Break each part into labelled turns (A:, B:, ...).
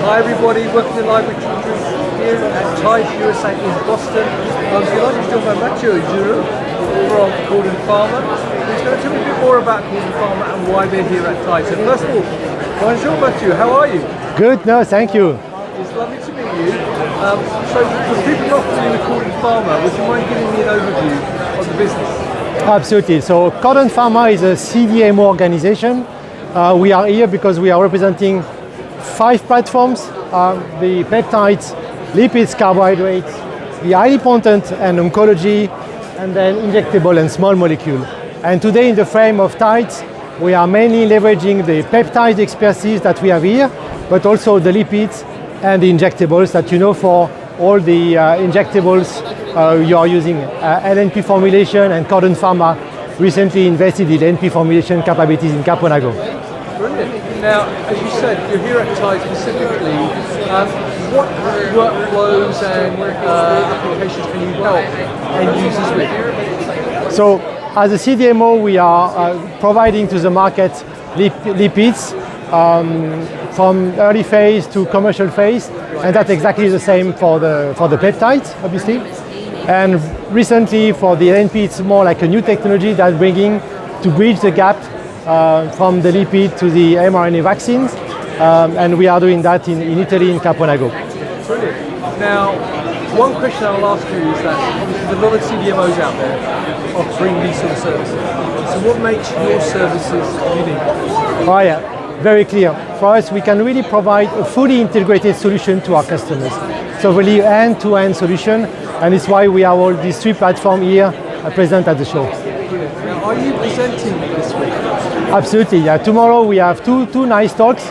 A: Hi everybody, welcome to the library here at Tide USA in Boston. I'm delighted to join by Matthieu and Giraud from Corden Pharma. Who's going to tell me a bit more about Corden Pharma and why they're here at Tide. So first of all, bonjour Matthieu, how are you?
B: Good, no, thank you.
A: It's lovely to meet you. So for people not familiar with Corden Pharma, would you mind giving me an overview of the business?
B: Absolutely. So Corden Pharma is a CDMO organization. We are here because we are representing 5 platforms, the peptides, lipids, carbohydrates, the highly potent and oncology, and then injectable and small molecule. And today in the frame of Tides, we are mainly leveraging the peptide expertise that we have here, but also the lipids and the injectables that you know for all the injectables you are using LNP formulation, and Corden Pharma recently invested in NP formulation capabilities in Caponago.
A: Brilliant. Now, as you said, you're here at Tide specifically. What workflows and applications can you help end users with?
B: So, as a CDMO, we are providing to the market lipids from early phase to commercial phase, and that's exactly the same for the peptides, obviously. And recently, for the LNP, it's more like a new technology that's bringing to bridge the gap from the lipid to the mRNA vaccines, and we are doing that in Italy, in Caponago.
A: Brilliant. Now, one question I'll ask you is that obviously there's a lot of CDMOs out there offering these sort of services. So what makes your services unique?
B: Oh yeah, very clear. For us, we can really provide a fully integrated solution to our customers. So really end-to-end solution, and it's why we have all these 3 platforms here present at the show.
A: Now, are you presenting this week?
B: Absolutely, yeah. Tomorrow we have two nice talks.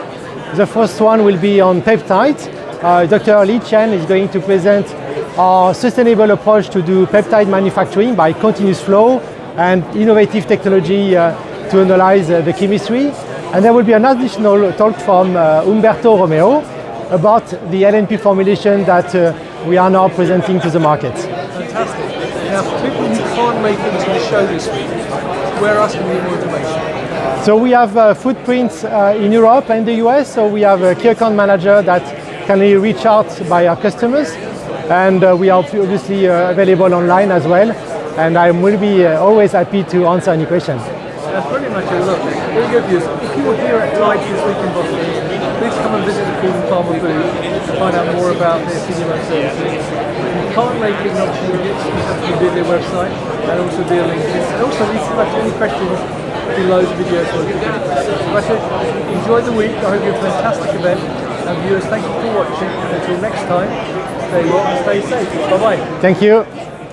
B: The first one will be on peptides. Dr. Chen is going to present our sustainable approach to do peptide manufacturing by continuous flow and innovative technology to analyze the chemistry. And there will be an additional talk from Umberto Romeo about the LNP formulation that we are now presenting to the market.
A: Fantastic. Now, for people who can't make it to the show this week, where else can we get more information?
B: So we have footprints in Europe and the US, so we have a key account manager that can reach out by our customers, and we are obviously available online as well, and I will be always happy to answer any questions.
A: That's brilliant, Matthieu. Look, very good news. If you were here at Tide this week in Boston, please come and visit the Corden Pharma booth to find out more about their CDMO services. If you can't make it, not sure you can visit their website and also their LinkedIn. And also, if you have any questions below the video, Matthieu, enjoy the week. I hope you have a fantastic event. And viewers, thank you for watching. Until next time, stay well and stay safe. Bye-bye.
B: Thank you.